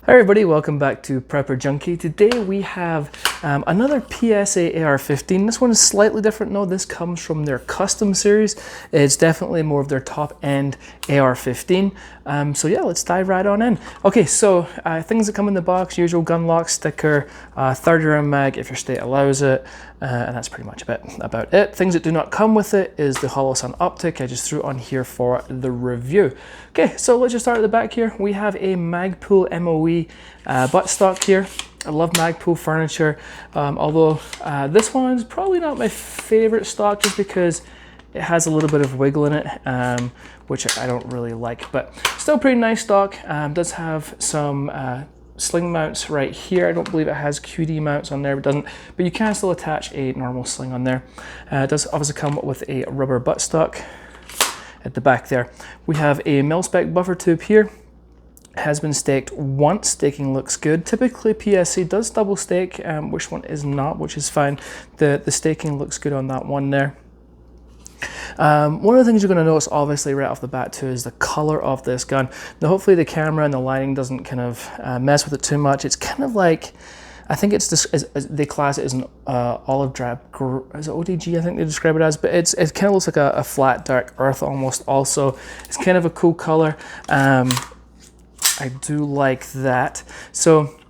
Hi everybody, welcome back to Prepper Junkie. Today we have another PSA AR-15. This one is slightly different. No, this comes from their custom series. It's definitely more of their top end AR-15. So yeah, let's dive right on in. Okay, so things that come in the box: usual gun lock sticker, 30 round mag if your state allows it, and that's pretty much about it. Things that do not come with it is the Holosun optic. I just threw it on here for the review. Okay, so let's just start at the back here. We have a Magpul MOE buttstock here. I love Magpul furniture, although this one's probably not my favorite stock just because it has a little bit of wiggle in it, which I don't really like, but still pretty nice stock. Does have some sling mounts right here. I don't believe it has QD mounts on there, it doesn't, but you can still attach a normal sling on there. It does obviously come with a rubber buttstock at the back there. We have a mil-spec buffer tube here. Has been staked once. Staking looks good. Typically PSA does double stake, which one is not, which is fine. The staking looks good on that one there. One of the things you're going to notice obviously right off the bat too is the color of this gun. Now hopefully the camera and the lighting doesn't kind of mess with it too much. It's kind of like, I think it's just, they class it as an olive drab, is it ODG I think they describe it as, but it kind of looks like a flat dark earth almost also. It's kind of a cool color. I do like that. So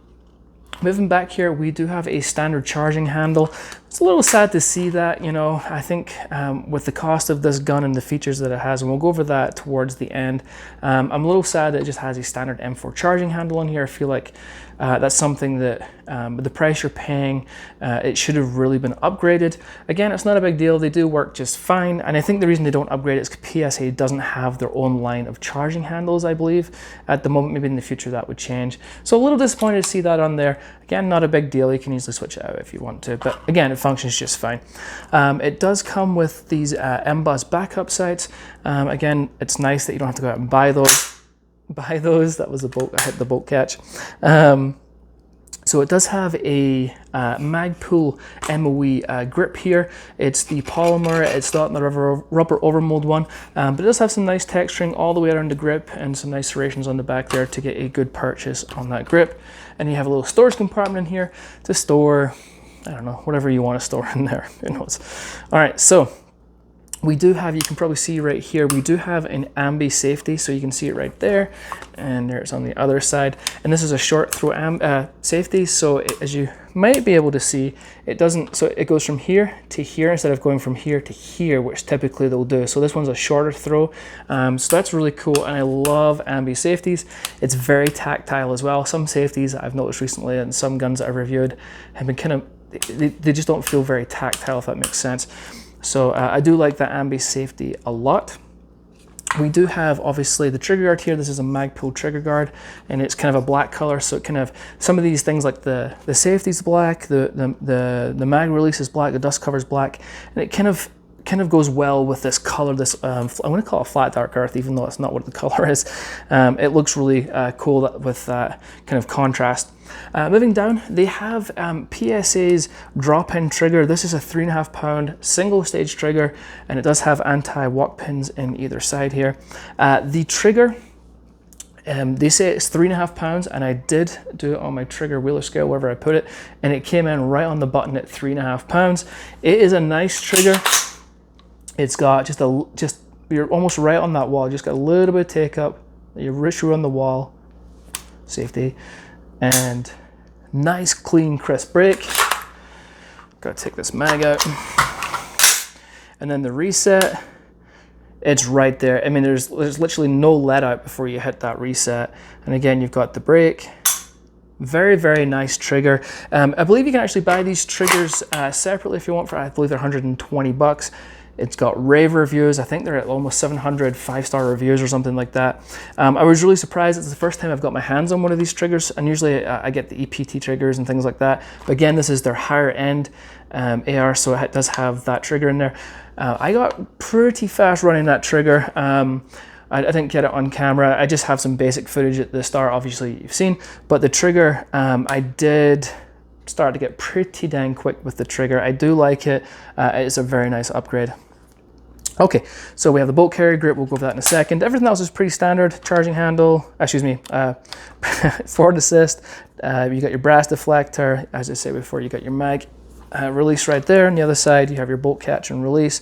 moving back here, we do have a standard charging handle. It's a little sad to see that, you know. I think with the cost of this gun and the features that it has, and we'll go over that towards the end, I'm a little sad that it just has a standard M4 charging handle on here. I feel like that's something that with the price you're paying, it should have really been upgraded. Again, it's not a big deal. They do work just fine, and I think the reason they don't upgrade it is because PSA doesn't have their own line of charging handles, I believe. At the moment, maybe in the future that would change. So a little disappointed to see that on there. Again, not a big deal. You can easily switch it out if you want to, but again, it functions just fine. It does come with these M-Bus backup sights. Again, it's nice that you don't have to go out and buy those. That was a bolt, I hit the bolt catch. So it does have a Magpul MOE grip here. It's the polymer, it's not the rubber overmold one, but it does have some nice texturing all the way around the grip and some nice serrations on the back there to get a good purchase on that grip. And you have a little storage compartment in here to store, I don't know, whatever you want to store in there, who knows. All right, so we do have, you can probably see right here, we do have an ambi safety, so you can see it right there, and there's on the other side. And this is a short throw safety, so as you might be able to see, it doesn't, so it goes from here to here instead of going from here to here, which typically they'll do. So this one's a shorter throw, so that's really cool, and I love ambi safeties. It's very tactile as well. Some safeties I've noticed recently and some guns that I've reviewed have been kind of, they just don't feel very tactile, if that makes sense. So I do like that ambi safety a lot. We do have obviously the trigger guard here. This is a Magpul trigger guard, and it's kind of a black color. So it kind of, some of these things like the safety's black, the mag release is black, the dust cover's black, and it kind of goes well with this color, this I'm going to call it flat dark earth, even though it's not what the color is. It looks really cool with that kind of contrast. Moving down, they have PSA's drop-in trigger. This is a 3.5 pound single stage trigger, and it does have anti-walk pins in either side here. The trigger, they say it's 3.5 pounds, and I did do it on my trigger wheeler scale, wherever I put it, and it came in right on the button at 3.5 pounds. It is a nice trigger. It's got just you're almost right on that wall. Just got a little bit of take up. You're rich on the wall. Safety. And nice, clean, crisp break. Gotta take this mag out. And then the reset, it's right there. I mean, there's literally no let out before you hit that reset. And again, you've got the brake. Very, very nice trigger. I believe you can actually buy these triggers separately if you want for, I believe they're 120 bucks. It's got rave reviews. I think they're at almost 700 5-star reviews or something like that. I was really surprised. It's the first time I've got my hands on one of these triggers, and usually I get the EPT triggers and things like that. But again, this is their higher end AR, so it does have that trigger in there. I got pretty fast running that trigger. I didn't get it on camera. I just have some basic footage at the start, obviously you've seen, but the trigger, I did start to get pretty dang quick with the trigger. I do like it. It's a very nice upgrade. Okay, so we have the bolt carrier grip, we'll go over that in a second. Everything else is pretty standard. Charging handle, forward assist, you got your brass deflector, as I said before, you got your mag release right there. On the other side, you have your bolt catch and release.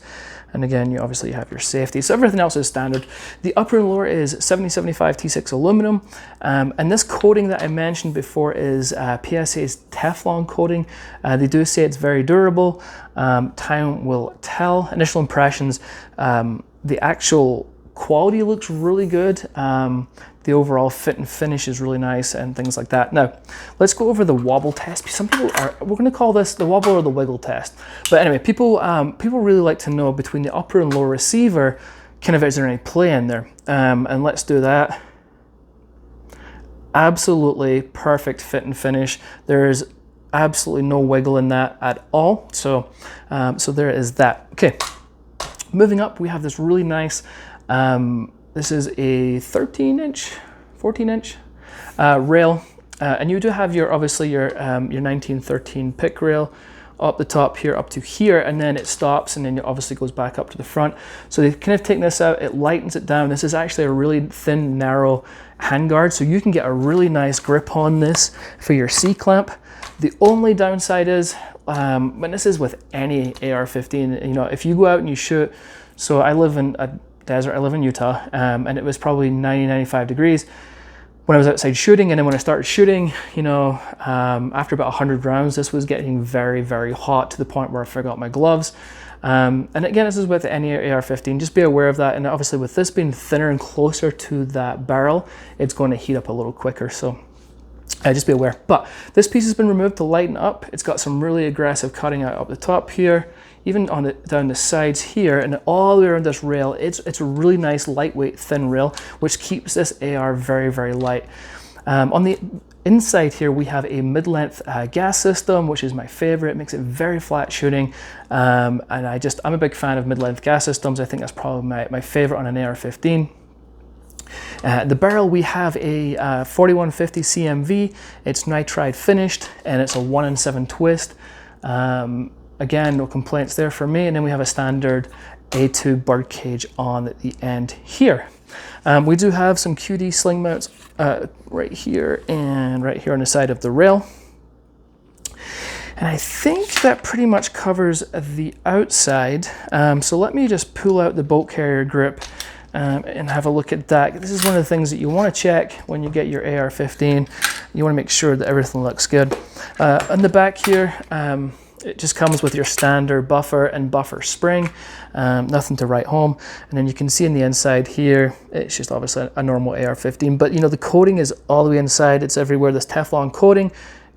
And again, you obviously have your safety. So everything else is standard. The upper and lower is 7075 T6 aluminum. And this coating that I mentioned before is PSA's Teflon coating. They do say it's very durable. Time will tell. Initial impressions, the actual quality looks really good. The overall fit and finish is really nice and things like that. Now, let's go over the wobble test. Some people we're gonna call this the wobble or the wiggle test. But anyway, people really like to know between the upper and lower receiver, kind of is there any play in there? And let's do that. Absolutely perfect fit and finish. There's absolutely no wiggle in that at all. So, so there is that. Okay, moving up, we have this really nice, this is a 13-inch, 14-inch rail, and you do have your obviously your 1913 pick rail up the top here up to here, and then it stops, and then it obviously goes back up to the front. So they've kind of taken this out, it lightens it down. This is actually a really thin, narrow handguard, so you can get a really nice grip on this for your C-clamp. The only downside is, and this is with any AR-15, you know, if you go out and you shoot, so I live in a desert, I live in Utah, and it was probably 90-95 degrees when I was outside shooting, and then when I started shooting, you know, after about 100 rounds, this was getting very, very hot to the point where I forgot my gloves. And again, this is with any AR-15, just be aware of that, and obviously with this being thinner and closer to that barrel, it's going to heat up a little quicker, so just be aware. But this piece has been removed to lighten up. It's got some really aggressive cutting out up the top here, even on the down the sides here, and all the way around this rail. It's a really nice lightweight thin rail, which keeps this AR very, very light. On the inside here, we have a mid-length gas system, which is my favorite. It makes it very flat shooting, and I'm a big fan of mid-length gas systems. I think that's probably my favorite on an AR-15. The barrel, we have a 4150 CMV. It's nitride finished, and it's a 1-in-7 twist. Again, no complaints there for me. And then we have a standard A2 bird cage on the end here. We do have some QD sling mounts right here and right here on the side of the rail. And I think that pretty much covers the outside. So let me just pull out the bolt carrier grip and have a look at that. This is one of the things that you want to check when you get your AR-15. You want to make sure that everything looks good. On the back here, it just comes with your standard buffer and buffer spring, nothing to write home. And then you can see in the inside here, it's just obviously a normal AR-15, but you know, the coating is all the way inside. It's everywhere. This Teflon coating,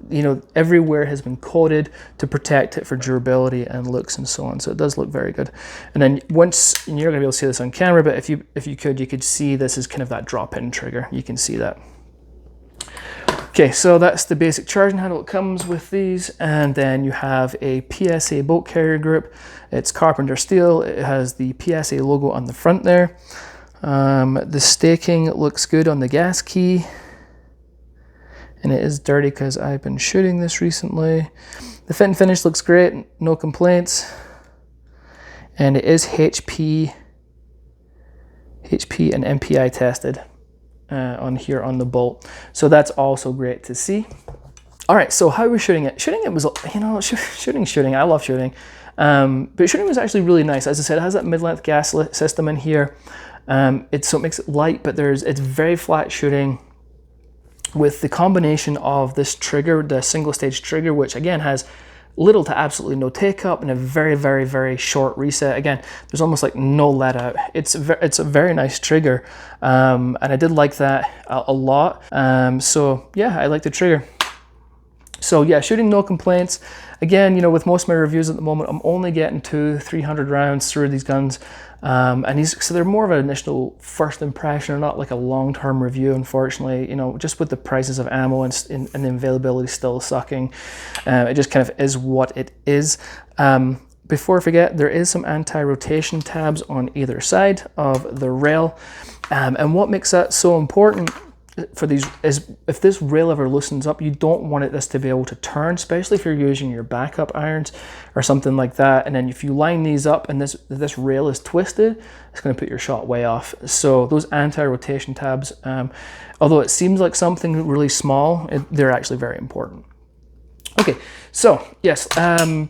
you know, everywhere has been coated to protect it for durability and looks and so on. So it does look very good. And then once, and you're gonna be able to see this on camera, but if you could see this is kind of that drop-in trigger. You can see that. Okay, so that's the basic charging handle that comes with these, and then you have a PSA bolt carrier grip. It's Carpenter steel. It has the PSA logo on the front there. The staking looks good on the gas key, and it is dirty because I've been shooting this recently. The fit and finish looks great, no complaints, and it is HP and MPI tested. On here on the bolt, so that's also great to see. All right, so how we're shooting it. Shooting it was, you know, shooting. I love shooting, but shooting was actually really nice. As I said, it has that mid-length gas system in here. So it makes it light, but it's very flat shooting. With the combination of this trigger, the single-stage trigger, which again has little to absolutely no take up and a very, very, very short reset. Again, there's almost like no let out. It's a very nice trigger, and I did like that a lot. So yeah, I like the trigger. So yeah, shooting, no complaints. Again, you know, with most of my reviews at the moment, I'm only getting 200-300 rounds through these guns. And so they're more of an initial first impression, or not like a long-term review, unfortunately. You know, just with the prices of ammo and the availability still sucking, it just kind of is what it is. Before I forget, there is some anti-rotation tabs on either side of the rail. And what makes that so important for these is if this rail ever loosens up, you don't want this to be able to turn, especially if you're using your backup irons or something like that. And then if you line these up and this rail is twisted, it's going to put your shot way off. So those anti-rotation tabs, although it seems like something really small, they're actually very important. Okay, so yes,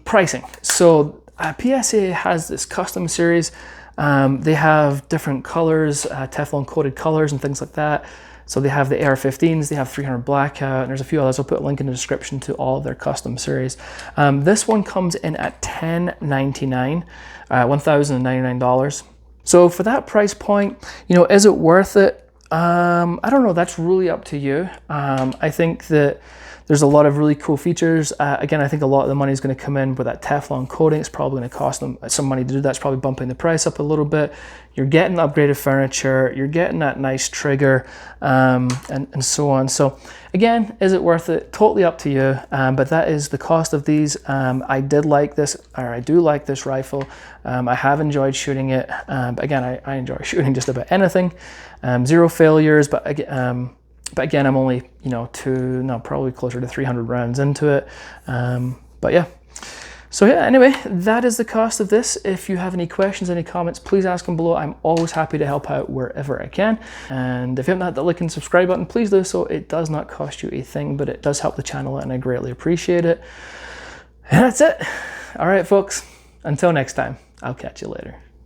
pricing. So PSA has this custom series. They have different colors, Teflon coated colors and things like that. So they have the AR-15s, they have 300 blackout, and there's a few others. I'll put a link in the description to all of their custom series. This one comes in at $1,099, $1,099. So for that price point, you know, is it worth it? I don't know, that's really up to you. I think that there's a lot of really cool features. Again, I think a lot of the money is going to come in with that Teflon coating. It's probably going to cost them some money to do that. It's probably bumping the price up a little bit. You're getting upgraded furniture. You're getting that nice trigger and so on. So again, is it worth it? Totally up to you. But that is the cost of these. I do like this rifle. I have enjoyed shooting it. But again, I enjoy shooting just about anything. Zero failures, but again, I'm only, you know, probably closer to 300 rounds into it. But yeah. So yeah, anyway, that is the cost of this. If you have any questions, any comments, please ask them below. I'm always happy to help out wherever I can. And if you haven't hit the like and subscribe button, please do so. It does not cost you a thing, but it does help the channel and I greatly appreciate it. And that's it. All right, folks, until next time, I'll catch you later.